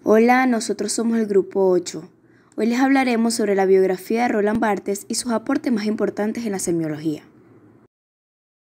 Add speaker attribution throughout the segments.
Speaker 1: Hola, nosotros somos el grupo 8. Hoy les hablaremos sobre la biografía de Roland Barthes y sus aportes más importantes en la semiología.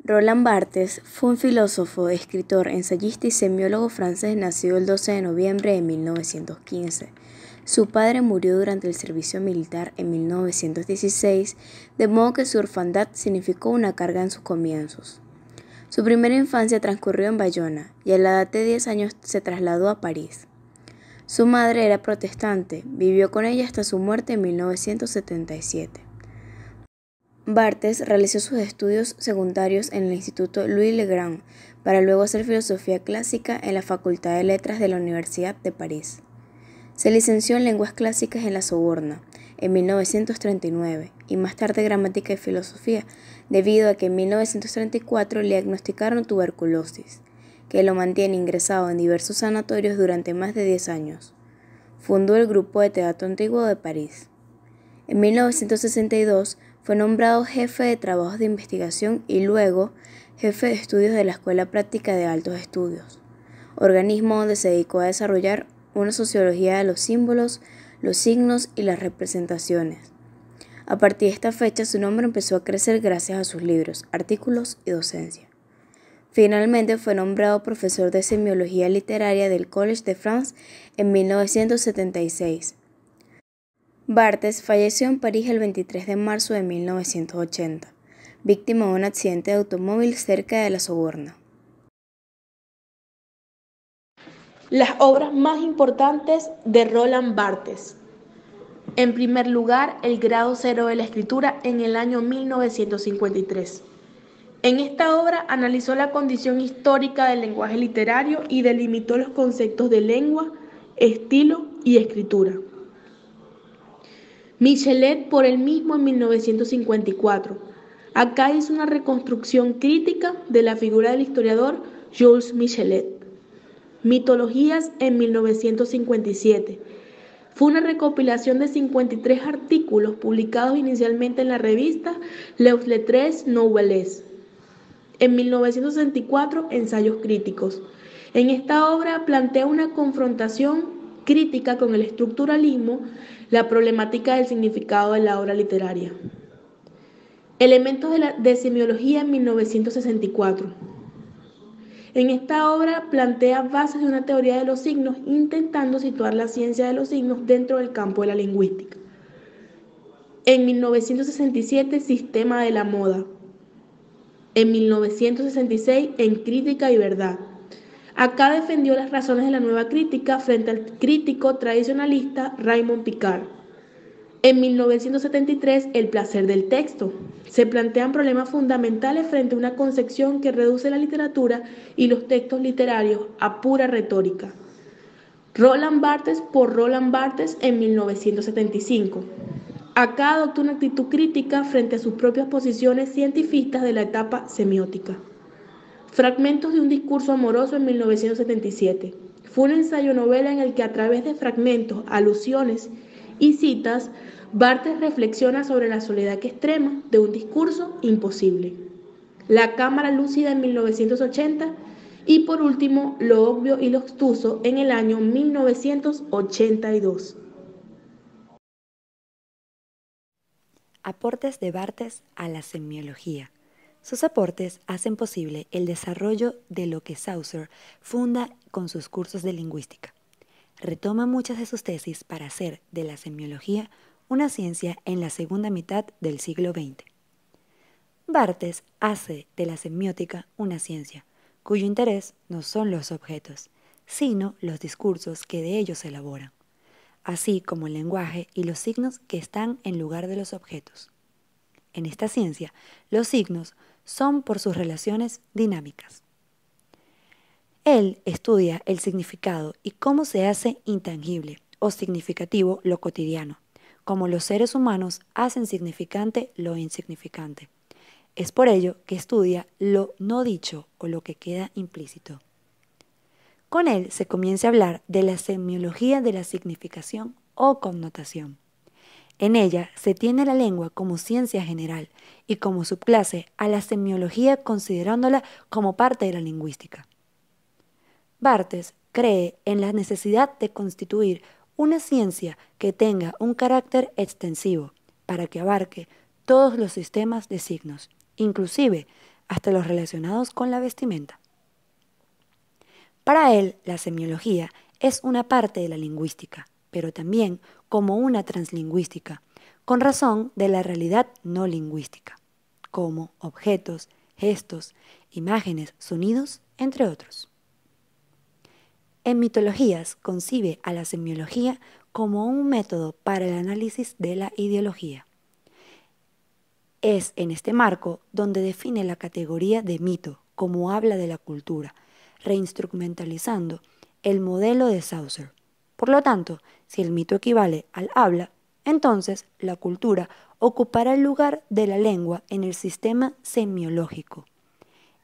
Speaker 1: Roland Barthes fue un filósofo, escritor, ensayista y semiólogo francés nacido el 12 de noviembre de 1915. Su padre murió durante el servicio militar en 1916, de modo que su orfandad significó una carga en sus comienzos. Su primera infancia transcurrió en Bayona y a la edad de 10 años se trasladó a París. Su madre era protestante, vivió con ella hasta su muerte en 1977. Barthes realizó sus estudios secundarios en el Instituto Louis le Grand, para luego hacer filosofía clásica en la Facultad de Letras de la Universidad de París. Se licenció en lenguas clásicas en la Sorbona en 1939 y más tarde gramática y filosofía, debido a que en 1934 le diagnosticaron tuberculosis, que lo mantiene ingresado en diversos sanatorios durante más de 10 años. Fundó el Grupo de Teatro Antiguo de París. En 1962 fue nombrado jefe de trabajos de investigación y luego jefe de estudios de la Escuela Práctica de Altos Estudios, organismo donde se dedicó a desarrollar una sociología de los símbolos, los signos y las representaciones. A partir de esta fecha su nombre empezó a crecer gracias a sus libros, artículos y docencia. Finalmente fue nombrado profesor de semiología literaria del Collège de France en 1976. Barthes falleció en París el 23 de marzo de 1980, víctima de un accidente de automóvil cerca de la Sorbona.
Speaker 2: Las obras más importantes de Roland Barthes. En primer lugar, el grado 0 de la escritura en el año 1953. En esta obra analizó la condición histórica del lenguaje literario y delimitó los conceptos de lengua, estilo y escritura. Michelet por él mismo en 1954. Acá hizo una reconstrucción crítica de la figura del historiador Jules Michelet. Mitologías en 1957. Fue una recopilación de 53 artículos publicados inicialmente en la revista Les Lettres Nouvelles. En 1964, Ensayos críticos. En esta obra plantea una confrontación crítica con el estructuralismo, la problemática del significado de la obra literaria. Elementos de semiología en 1964. En esta obra plantea bases de una teoría de los signos, intentando situar la ciencia de los signos dentro del campo de la lingüística. En 1967, Sistema de la moda. En 1966, En crítica y verdad. Acá defendió las razones de la nueva crítica frente al crítico tradicionalista Raymond Picard. En 1973, El placer del texto. Se plantean problemas fundamentales frente a una concepción que reduce la literatura y los textos literarios a pura retórica. Roland Barthes por Roland Barthes en 1975. Acá adoptó una actitud crítica frente a sus propias posiciones cientifistas de la etapa semiótica. Fragmentos de un discurso amoroso en 1977. Fue un ensayo novela en el que a través de fragmentos, alusiones y citas, Barthes reflexiona sobre la soledad extrema de un discurso imposible. La cámara lúcida en 1980 y por último, Lo obvio y lo obtuso en el año 1982.
Speaker 3: Aportes de Barthes a la semiología. Sus aportes hacen posible el desarrollo de lo que Saussure funda con sus cursos de lingüística. Retoma muchas de sus tesis para hacer de la semiología una ciencia en la segunda mitad del siglo XX. Barthes hace de la semiótica una ciencia, cuyo interés no son los objetos, sino los discursos que de ellos se elaboran, así como el lenguaje y los signos que están en lugar de los objetos. En esta ciencia, los signos son por sus relaciones dinámicas. Él estudia el significado y cómo se hace intangible o significativo lo cotidiano, como los seres humanos hacen significante lo insignificante. Es por ello que estudia lo no dicho o lo que queda implícito. Con él se comienza a hablar de la semiología de la significación o connotación. En ella se tiene la lengua como ciencia general y como subclase a la semiología considerándola como parte de la lingüística. Barthes cree en la necesidad de constituir una ciencia que tenga un carácter extensivo para que abarque todos los sistemas de signos, inclusive hasta los relacionados con la vestimenta. Para él, la semiología es una parte de la lingüística, pero también como una translingüística, con razón de la realidad no lingüística, como objetos, gestos, imágenes, sonidos, entre otros. En mitologías concibe a la semiología como un método para el análisis de la ideología. Es en este marco donde define la categoría de mito como habla de la cultura, reinstrumentalizando el modelo de Saussure. Por lo tanto, si el mito equivale al habla, entonces la cultura ocupará el lugar de la lengua en el sistema semiológico.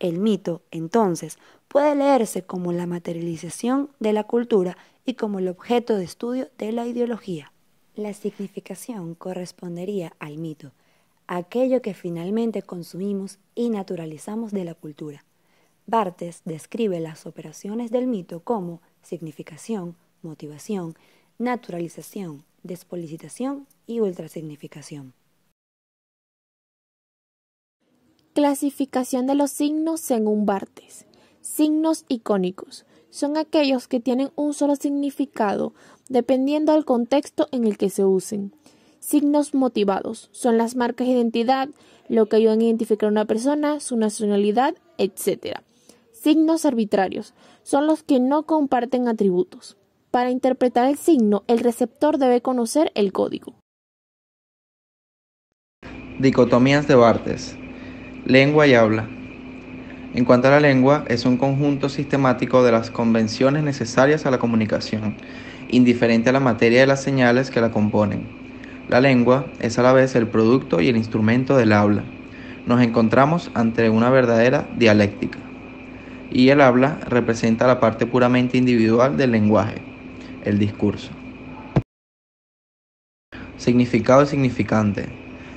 Speaker 3: El mito, entonces, puede leerse como la materialización de la cultura y como el objeto de estudio de la ideología. La significación correspondería al mito, aquello que finalmente consumimos y naturalizamos de la cultura. Barthes describe las operaciones del mito como significación, motivación, naturalización, despolicitación y ultrasignificación.
Speaker 2: Clasificación de los signos según Barthes. Signos icónicos son aquellos que tienen un solo significado dependiendo del contexto en el que se usen. Signos motivados son las marcas de identidad, lo que ayudan a identificar a una persona, su nacionalidad, etc. Signos arbitrarios son los que no comparten atributos. Para interpretar el signo, el receptor debe conocer el código.
Speaker 4: Dicotomías de Barthes. Lengua y habla. En cuanto a la lengua, es un conjunto sistemático de las convenciones necesarias a la comunicación, indiferente a la materia de las señales que la componen. La lengua es a la vez el producto y el instrumento del habla. Nos encontramos ante una verdadera dialéctica. Y el habla representa la parte puramente individual del lenguaje, el discurso. Significado y significante.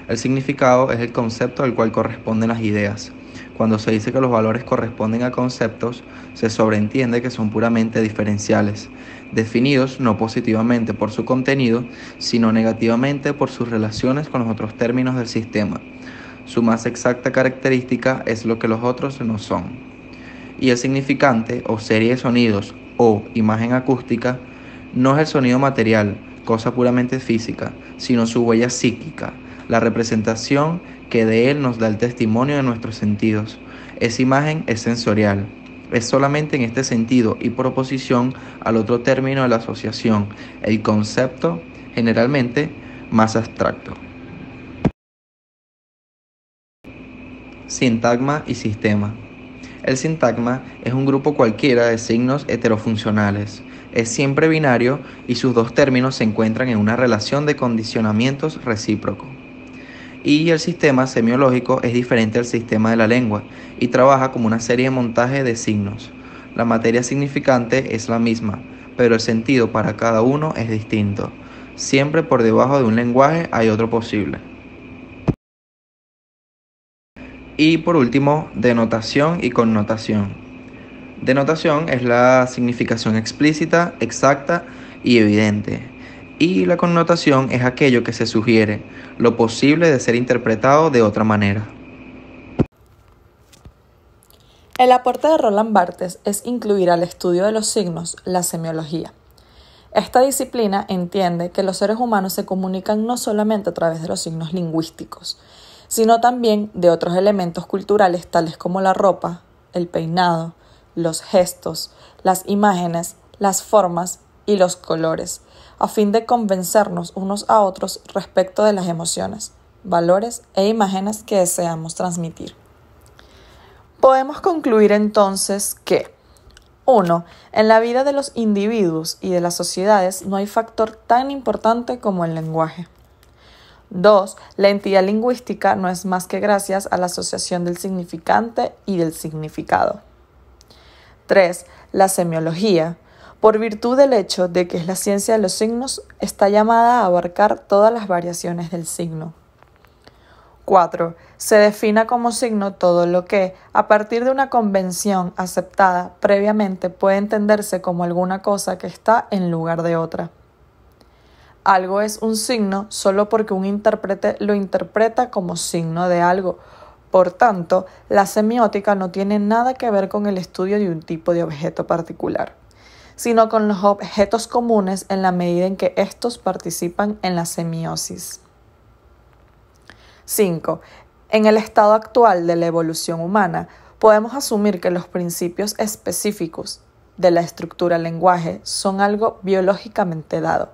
Speaker 4: El significado es el concepto al cual corresponden las ideas. Cuando se dice que los valores corresponden a conceptos, se sobreentiende que son puramente diferenciales, definidos no positivamente por su contenido, sino negativamente por sus relaciones con los otros términos del sistema. Su más exacta característica es lo que los otros no son. Y el significante, o serie de sonidos, o imagen acústica, no es el sonido material, cosa puramente física, sino su huella psíquica, la representación que de él nos da el testimonio de nuestros sentidos. Esa imagen es sensorial. Es solamente en este sentido y por oposición al otro término de la asociación, el concepto, generalmente más abstracto. Sintagma y sistema. El sintagma es un grupo cualquiera de signos heterofuncionales. Es siempre binario y sus dos términos se encuentran en una relación de condicionamientos recíproco. Y el sistema semiológico es diferente al sistema de la lengua y trabaja como una serie de montaje de signos. La materia significante es la misma, pero el sentido para cada uno es distinto. Siempre por debajo de un lenguaje hay otro posible. Y por último, denotación y connotación. Denotación es la significación explícita, exacta y evidente. Y la connotación es aquello que se sugiere, lo posible de ser interpretado de otra manera.
Speaker 5: El aporte de Roland Barthes es incluir al estudio de los signos la semiología. Esta disciplina entiende que los seres humanos se comunican no solamente a través de los signos lingüísticos, sino también de otros elementos culturales tales como la ropa, el peinado, los gestos, las imágenes, las formas y los colores, a fin de convencernos unos a otros respecto de las emociones, valores e imágenes que deseamos transmitir. Podemos concluir entonces que 1. En la vida de los individuos y de las sociedades no hay factor tan importante como el lenguaje. 2. La entidad lingüística no es más que gracias a la asociación del significante y del significado. 3. La semiología, por virtud del hecho de que es la ciencia de los signos, está llamada a abarcar todas las variaciones del signo. 4. Se defina como signo todo lo que, a partir de una convención aceptada previamente, puede entenderse como alguna cosa que está en lugar de otra. Algo es un signo solo porque un intérprete lo interpreta como signo de algo. Por tanto, la semiótica no tiene nada que ver con el estudio de un tipo de objeto particular, sino con los objetos comunes en la medida en que estos participan en la semiosis. 5. En el estado actual de la evolución humana, podemos asumir que los principios específicos de la estructura del lenguaje son algo biológicamente dado,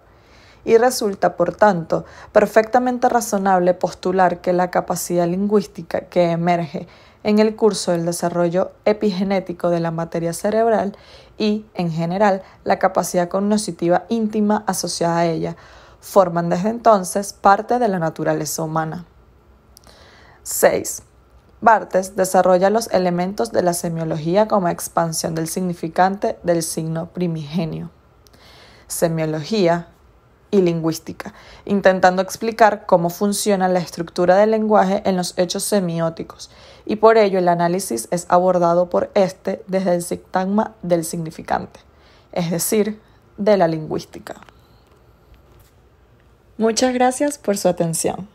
Speaker 5: y resulta, por tanto, perfectamente razonable postular que la capacidad lingüística que emerge en el curso del desarrollo epigenético de la materia cerebral y, en general, la capacidad cognitiva íntima asociada a ella, forman desde entonces parte de la naturaleza humana. 6. Barthes desarrolla los elementos de la semiología como expansión del significante del signo primigenio. Semiología y lingüística, intentando explicar cómo funciona la estructura del lenguaje en los hechos semióticos, y por ello el análisis es abordado por este desde el sintagma del significante, es decir, de la lingüística. Muchas gracias por su atención.